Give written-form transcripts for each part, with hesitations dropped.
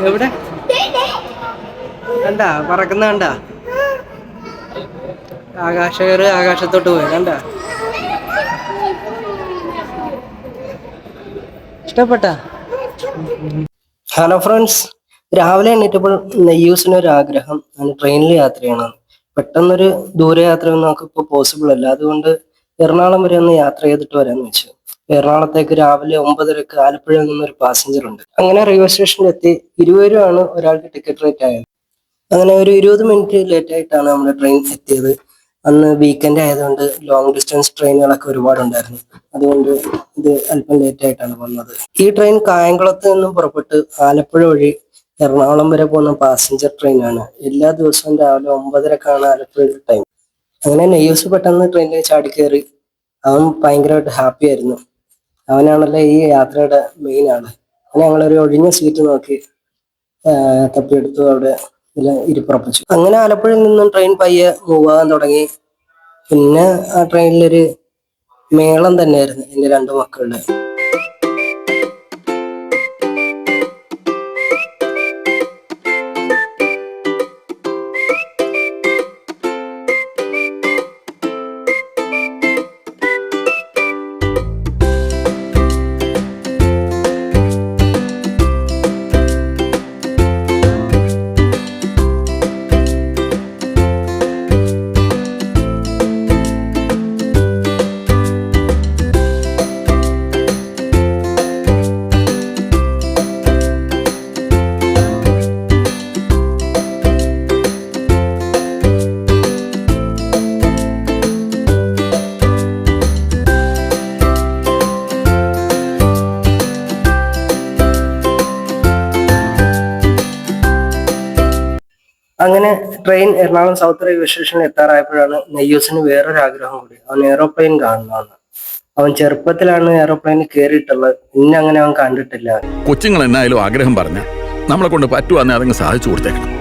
എവിടെ കണ്ടാ പറക്കുന്ന കണ്ടാ ആകാശകര് ആകാശത്തോട്ട് പോയി കണ്ടാ ഇഷ്ടപ്പെട്ട. ഹലോ ഫ്രണ്ട്സ്, രാവിലെ എണീറ്റപ്പോൾ നെയ്യൂസിനൊരു ആഗ്രഹം ട്രെയിനിൽ യാത്ര ചെയ്യണം. പെട്ടെന്നൊരു ദൂരയാത്രയൊന്നും നമുക്ക് ഇപ്പോൾ പോസിബിൾ അല്ല. അതുകൊണ്ട് എറണാകുളം വരെ ഒന്ന് യാത്ര ചെയ്തിട്ട് വരാമെന്ന് വെച്ചു. എറണാകുളത്തേക്ക് രാവിലെ 9:30 ആലപ്പുഴയിൽ നിന്നൊരു പാസഞ്ചർ ഉണ്ട്. അങ്ങനെ റെയിൽവേ സ്റ്റേഷനിൽ എത്തി. 20 രൂപയാണ് ഒരാൾക്ക് ടിക്കറ്റ് റേറ്റ് ആയത്. അങ്ങനെ ഒരു 20 മിനിറ്റ് ലേറ്റ് ആയിട്ടാണ് നമ്മുടെ ട്രെയിൻ എത്തിയത്. അന്ന് വീക്കെൻഡ് ആയതുകൊണ്ട് ലോങ് ഡിസ്റ്റൻസ് ട്രെയിനുകളൊക്കെ ഒരുപാടുണ്ടായിരുന്നു. അതുകൊണ്ട് ഇത് അല്പം ലേറ്റ് ആയിട്ടാണ് വന്നത്. ഈ ട്രെയിൻ കായംകുളത്ത് നിന്നും പുറപ്പെട്ട് ആലപ്പുഴ വഴി എറണാകുളം വരെ പോകുന്ന പാസഞ്ചർ ട്രെയിനാണ്. എല്ലാ ദിവസവും രാവിലെ 9:30 ആലപ്പുഴയിൽ ടൈം. അങ്ങനെ നെയ്യൂസ് പെട്ടെന്ന് ട്രെയിനിൽ ചാടി കയറി. അവൻ ഭയങ്കരമായിട്ട് ഹാപ്പി ആയിരുന്നു. അവനാണല്ലോ ഈ യാത്രയുടെ മെയിൻ ആള്. അങ്ങനെ ഞങ്ങളൊരു ഒഴിഞ്ഞ സീറ്റ് നോക്കി തപ്പിയെടുത്തു. അവിടെ ഇരിപ്പുറപ്പിച്ചു. അങ്ങനെ ആലപ്പുഴയിൽ നിന്നും ട്രെയിൻ പയ്യെ മൂവ് ആകാൻ തുടങ്ങി. പിന്നെ ആ ട്രെയിനിലൊരു മേളം തന്നെയായിരുന്നു എൻ്റെ രണ്ട് മക്കളുടെ. അങ്ങനെ ട്രെയിൻ എറണാകുളം സൗത്ത് റെയിൽവേ സ്റ്റേഷനിൽ എത്താറായപ്പോഴാണ് നെയ്യൂസിന് വേറൊരു ആഗ്രഹം കൂടി. അവൻ എയ്റോപ്ലെയിൻ കാണണമെന്ന്. അവൻ ചെറുപ്പത്തിലാണ് എയ്റോപ്ലെയിനിൽ കയറിയിട്ടുള്ളത്. പിന്നെ അങ്ങനെ അവൻ കണ്ടിട്ടില്ല. കൊച്ചുങ്ങൾ എന്നായാലും ആഗ്രഹം പറഞ്ഞ നമ്മളെ കൊണ്ട് പറ്റുവാന്നെ അതങ്ങ് സാധിച്ചു കൊടുത്തേക്കണം.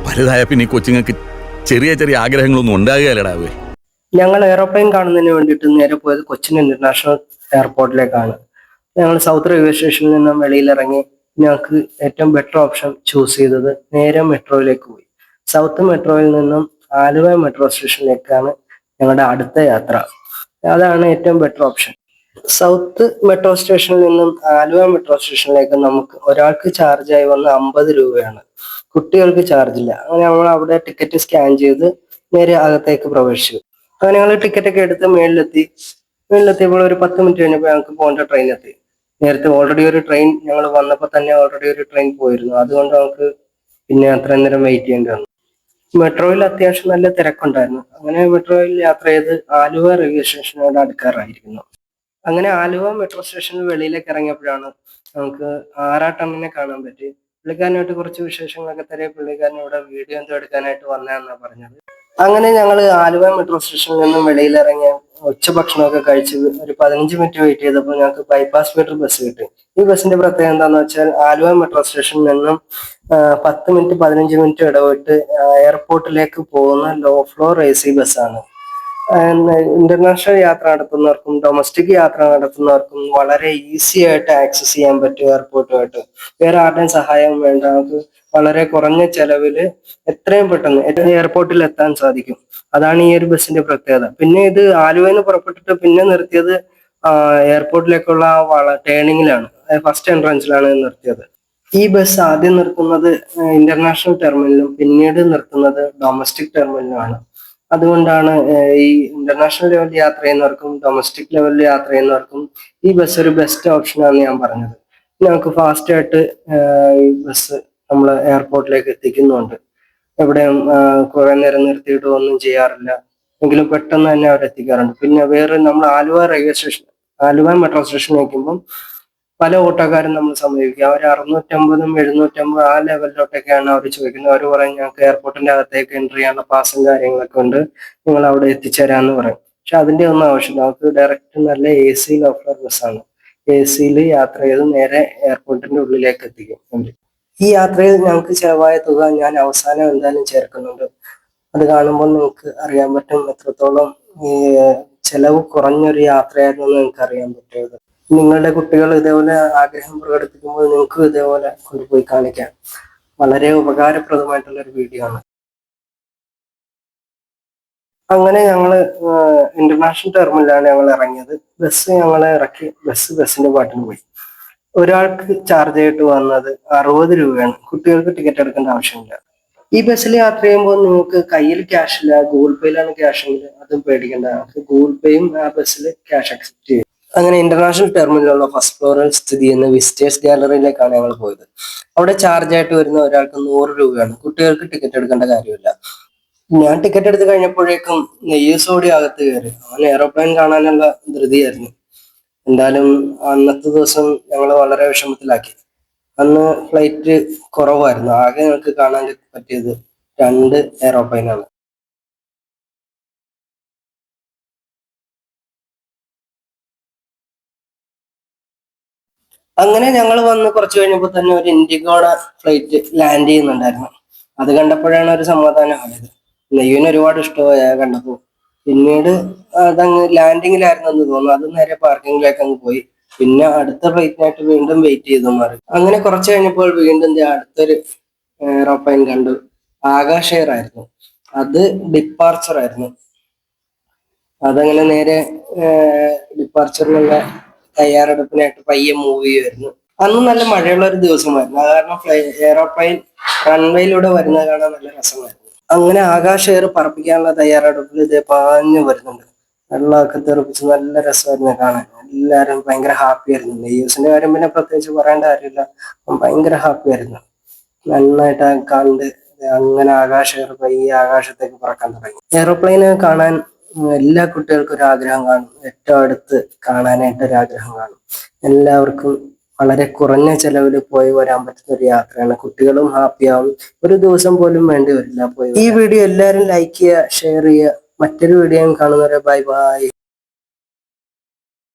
വലുതായ പിന്നെ ഈ കൊച്ചുങ്ങൾക്ക് ചെറിയ ചെറിയ ആഗ്രഹങ്ങളൊന്നും ഉണ്ടാകുകയല്ലടാവേ. ഞങ്ങൾ എയ്റോപ്ലെയിൻ കാണുന്നതിന് വേണ്ടിയിട്ട് നേരെ പോയത് കൊച്ചിൻ ഇന്റർനാഷണൽ എയർപോർട്ടിലേക്കാണ്. ഞങ്ങൾ സൗത്ത് റെയിൽവേ സ്റ്റേഷനിൽ നിന്നും വെളിയിലിറങ്ങി ഞങ്ങൾക്ക് ഏറ്റവും ബെറ്റർ ഓപ്ഷൻ ചൂസ് ചെയ്തത് നേരെ മെട്രോയിലേക്ക് പോയി. സൗത്ത് മെട്രോയിൽ നിന്നും ആലുവ മെട്രോ സ്റ്റേഷനിലേക്കാണ് ഞങ്ങളുടെ അടുത്ത യാത്ര. അതാണ് ഏറ്റവും ബെറ്റർ ഓപ്ഷൻ. സൗത്ത് മെട്രോ സ്റ്റേഷനിൽ നിന്നും ആലുവ മെട്രോ സ്റ്റേഷനിലേക്ക് നമുക്ക് ഒരാൾക്ക് ചാർജായി വന്ന് 50 രൂപയാണ്. കുട്ടികൾക്ക് ചാർജില്ല. അങ്ങനെ നമ്മൾ അവിടെ ടിക്കറ്റ് സ്കാൻ ചെയ്ത് നേരെ അകത്തേക്ക് പ്രവേശിച്ചു. അങ്ങനെ ഞങ്ങൾ ടിക്കറ്റ് ഒക്കെ എടുത്ത് മേളിലെത്തിയപ്പോൾ ഒരു 10 മിനിറ്റ് കഴിഞ്ഞപ്പോൾ ഞങ്ങൾക്ക് പോകേണ്ട ട്രെയിൻ എത്തി. നേരത്തെ ഓൾറെഡി ഒരു ട്രെയിൻ ഞങ്ങൾ വന്നപ്പോൾ തന്നെ ഓൾറെഡി ഒരു ട്രെയിൻ പോയിരുന്നു. അതുകൊണ്ട് നമുക്ക് പിന്നെ അത്രയും നേരം വെയിറ്റ് ചെയ്യേണ്ടി വന്നു. മെട്രോയിൽ അത്യാവശ്യം നല്ല തിരക്കുണ്ടായിരുന്നു. അങ്ങനെ മെട്രോയിൽ യാത്ര ചെയ്ത് ആലുവ റെയിൽവേ സ്റ്റേഷനോട് അടുക്കാറായിരിക്കുന്നു. അങ്ങനെ ആലുവ മെട്രോ സ്റ്റേഷനിൽ വെളിയിലേക്ക് ഇറങ്ങിയപ്പോഴാണ് നമുക്ക് ആറാട്ടണ്ണനെ കാണാൻ പറ്റി. പുള്ളിക്കാരനായിട്ട് കുറച്ച് വിശേഷങ്ങളൊക്കെ തരിക. പുള്ളിക്കാരൻ ഇവിടെ വീഡിയോ എന്തോ എടുക്കാനായിട്ട് വന്നതെന്നാണ് പറഞ്ഞത്. അങ്ങനെ ഞങ്ങൾ ആലുവ മെട്രോ സ്റ്റേഷനിൽ നിന്നും വെളിയിലിറങ്ങിയ ഉച്ചഭക്ഷണമൊക്കെ കഴിച്ച് ഒരു 15 മിനിറ്റ് വെയിറ്റ് ചെയ്തപ്പോൾ ഞങ്ങൾക്ക് ബൈപ്പാസ് മീറ്റർ ബസ് കിട്ടി. ഈ ബസ്സിന്റെ പ്രത്യേകത എന്താണെന്ന് വെച്ചാൽ ആലുവ മെട്രോ സ്റ്റേഷനിൽ നിന്നും 10 മിനിറ്റ് 15 മിനിറ്റ് ഇടവിട്ട് എയർപോർട്ടിലേക്ക് പോകുന്ന ലോ ഫ്ലോർ AC ബസ്സാണ്. ഇന്റർനാഷണൽ യാത്ര നടത്തുന്നവർക്കും ഡൊമസ്റ്റിക് യാത്ര നടത്തുന്നവർക്കും വളരെ ഈസി ആയിട്ട് ആക്സസ് ചെയ്യാൻ പറ്റും എയർപോർട്ടുമായിട്ട്. വേറെ ആരുടെയും സഹായം വേണ്ട. നമുക്ക് വളരെ കുറഞ്ഞ ചെലവില് എത്രയും പെട്ടെന്ന് എയർപോർട്ടിൽ എത്താൻ സാധിക്കും. അതാണ് ഈ ഒരു ബസ്സിന്റെ പ്രത്യേകത. പിന്നെ ഇത് ആലുവയിൽ നിന്ന് പുറപ്പെട്ടിട്ട് പിന്നെ നിർത്തിയത് എയർപോർട്ടിലേക്കുള്ള ടേണിങ്ങിലാണ്. ഫസ്റ്റ് എൻട്രൻസിലാണ് നിർത്തിയത്. ഈ ബസ് ആദ്യം നിർത്തുന്നത് ഇന്റർനാഷണൽ ടെർമിനലും പിന്നീട് നിർത്തുന്നത് ഡൊമസ്റ്റിക് ടെർമിനലുമാണ്. അതുകൊണ്ടാണ് ഈ ഇന്റർനാഷണൽ ലെവലിൽ യാത്ര ചെയ്യുന്നവർക്കും ഡൊമസ്റ്റിക് ലെവലിൽ യാത്ര ചെയ്യുന്നവർക്കും ഈ ബസ് ഒരു ബെസ്റ്റ് ഓപ്ഷനാണെന്ന് ഞാൻ പറഞ്ഞത്. നമുക്ക് ഫാസ്റ്റ് ആയിട്ട് ഈ ബസ് നമ്മളെ എയർപോർട്ടിലേക്ക് എത്തിക്കുന്നുണ്ട്. എവിടെയും കുറെ നേരം നിർത്തിയിട്ട് ഒന്നും ചെയ്യാറില്ല. എങ്കിലും പെട്ടെന്ന് തന്നെ അവർ എത്തിക്കാറുണ്ട്. പിന്നെ വേറെ നമ്മൾ ആലുവ മെട്രോ സ്റ്റേഷൻ നോക്കുമ്പം പല ഓട്ടോക്കാരും നമ്മൾ സമീപിക്കുക. അവർ 650 750 ആ ലെവലിലോട്ടൊക്കെയാണ് അവർ ചോദിക്കുന്നത്. അവർ പറയും ഞങ്ങൾക്ക് എയർപോർട്ടിന്റെ അകത്തേക്ക് എൻട്രി ചെയ്യാനുള്ള പാസും കാര്യങ്ങളൊക്കെ ഉണ്ട്, നിങ്ങൾ അവിടെ എത്തിച്ചേരാന്ന് പറയും. പക്ഷെ അതിന്റെ ഒന്നും ആവശ്യമില്ല. നമുക്ക് ഡയറക്റ്റ് നല്ല AC ലോഫ്ലർ ബസ്സാണ്. AC യാത്ര ചെയ്ത് നേരെ എയർപോർട്ടിന്റെ ഉള്ളിലേക്ക് എത്തിക്കും. ഈ യാത്രയിൽ ഞങ്ങൾക്ക് ചെലവായ തുക ഞാൻ അവസാനം എന്തായാലും ചേർക്കുന്നുണ്ട്. അത് കാണുമ്പോൾ നിങ്ങൾക്ക് അറിയാൻ പറ്റും എത്രത്തോളം ഈ ചെലവ് കുറഞ്ഞൊരു യാത്രയായിരുന്നു നിങ്ങൾക്ക് അറിയാൻ പറ്റുന്നത്. നിങ്ങളുടെ കുട്ടികൾ ഇതേപോലെ ആഗ്രഹം പ്രകടിപ്പിക്കുമ്പോൾ നിങ്ങൾക്ക് ഇതേപോലെ കൊണ്ടുപോയി കാണിക്കാം. വളരെ ഉപകാരപ്രദമായിട്ടുള്ള ഒരു വീഡിയോ ആണ്. അങ്ങനെ ഞങ്ങള് ഇന്റർനാഷണൽ ടെർമിനലാണ് ഞങ്ങൾ ഇറങ്ങിയത്. ബസ് ഞങ്ങളെ ഇറക്കി. ബസ്സിന്റെ പാട്ടിന് പോയി. ഒരാൾക്ക് ചാർജ് ആയിട്ട് വന്നത് 60 രൂപയാണ്. കുട്ടികൾക്ക് ടിക്കറ്റ് എടുക്കേണ്ട ആവശ്യമില്ല. ഈ ബസ്സിൽ യാത്ര ചെയ്യുമ്പോൾ നിങ്ങൾക്ക് കയ്യിൽ ക്യാഷ് ഇല്ല, ഗൂഗിൾ പേയിലാണ് ക്യാഷ് എങ്കിൽ അതും പേടിക്കേണ്ട. നമുക്ക് ഗൂഗിൾ പേയും ആ ബസ്സിൽ ക്യാഷ് അക്സെപ്റ്റ് ചെയ്യും. അങ്ങനെ ഇന്റർനാഷണൽ ടെർമിനലുള്ള ഫസ്റ്റ് ഫ്ലോറിൽ സ്ഥിതി ചെയ്യുന്ന വിസിറ്റേഴ്സ് ഗാലറിയിലേക്കാണ് ഞങ്ങൾ പോയത്. അവിടെ ചാർജ് ആയിട്ട് വരുന്ന ഒരാൾക്ക് 100 രൂപയാണ്. കുട്ടികൾക്ക് ടിക്കറ്റ് എടുക്കേണ്ട കാര്യമില്ല. ഞാൻ ടിക്കറ്റ് എടുത്ത് കഴിഞ്ഞപ്പോഴേക്കും നെയ്യൂസോടി അകത്ത് കയറി. അവൻ എയറോപ്ലെയിൻ കാണാനുള്ള ധൃതിയായിരുന്നു. എന്തായാലും അന്നത്തെ ദിവസം ഞങ്ങൾ വളരെ വിഷമത്തിലാക്കി. അന്ന് ഫ്ലൈറ്റ് കുറവായിരുന്നു. ആകെ ഞങ്ങൾക്ക് കാണാൻ പറ്റിയത് 2 എയറോപ്ലെയിനാണ്. അങ്ങനെ ഞങ്ങൾ വന്ന് കുറച്ച് കഴിഞ്ഞപ്പോൾ തന്നെ ഒരു ഇൻഡിഗോയുടെ ഫ്ലൈറ്റ് ലാൻഡ് ചെയ്യുന്നുണ്ടായിരുന്നു. അത് കണ്ടപ്പോഴാണ് ഒരു സമാധാനമായത്. നെയ്യുവിന് ഒരുപാട് ഇഷ്ടമായി കണ്ടപ്പോൾ. പിന്നീട് അതങ്ങ് ലാൻഡിങ്ങിലായിരുന്നു എന്ന് തോന്നുന്നു. അത് നേരെ പാർക്കിങ്ങിലേക്ക് അങ്ങ് പോയി. പിന്നെ അടുത്ത ഫ്ലൈറ്റിനായിട്ട് വീണ്ടും വെയിറ്റ് ചെയ്തു മാറി. അങ്ങനെ കുറച്ച് കഴിഞ്ഞപ്പോൾ വീണ്ടും അടുത്തൊരു എയറോപ്ലെയിൻ കണ്ടു. ആകാശ് എയർ ആയിരുന്നു. അത് ഡിപ്പാർച്ചർ ആയിരുന്നു. അതങ്ങനെ നേരെ ഡിപ്പാർച്ചറിനുള്ള തയ്യാറെടുപ്പിനായിട്ട് പയ്യെ മൂവ് ചെയ്യുമായിരുന്നു. അന്ന് നല്ല മഴയുള്ള ഒരു ദിവസമായിരുന്നു. അത് കാരണം എയറോപ്ലെയിൻ റൺവേയിലൂടെ വരുന്നത് കാണാൻ നല്ല രസമായിരുന്നു. അങ്ങനെ ആകാശ് എയർ പറപ്പിക്കാനുള്ള തയ്യാറെടുപ്പിൽ ഇതേ പാഞ്ഞു വരുന്നുണ്ട്. വെള്ളമൊക്കെ തെറിപ്പിച്ച് നല്ല രസമായിരുന്നു കാണാൻ. എല്ലാവരും ഭയങ്കര ഹാപ്പി ആയിരുന്നു. നെയ്യൂസിന്റെ കാര്യം പിന്നെ പ്രത്യേകിച്ച് പറയേണ്ട കാര്യമില്ല. ഭയങ്കര ഹാപ്പി ആയിരുന്നു. നന്നായിട്ട് കണ്ട് അങ്ങനെ ആകാശ എയർ പയ്യെ ആകാശത്തേക്ക് പറക്കാൻ തുടങ്ങി. എയറോപ്ലെയിന് കാണാൻ എല്ലാ കുട്ടികൾക്കും ഒരു ആഗ്രഹം കാണും. ഏറ്റവും അടുത്ത് കാണാനായിട്ട് ഒരു ആഗ്രഹം കാണും. എല്ലാവർക്കും വളരെ കുറഞ്ഞ ചെലവിൽ പോയി വരാൻ പറ്റുന്ന ഒരു യാത്രയാണ്. കുട്ടികളും ഹാപ്പിയാവും. ഒരു ദിവസം പോലും വേണ്ടി വരില്ല പോയി. ഈ വീഡിയോ എല്ലാവരും ലൈക്ക് ചെയ്യുക, ഷെയർ ചെയ്യുക. മറ്റൊരു വീഡിയോ കാണുന്നവരെ ബൈ ബൈ.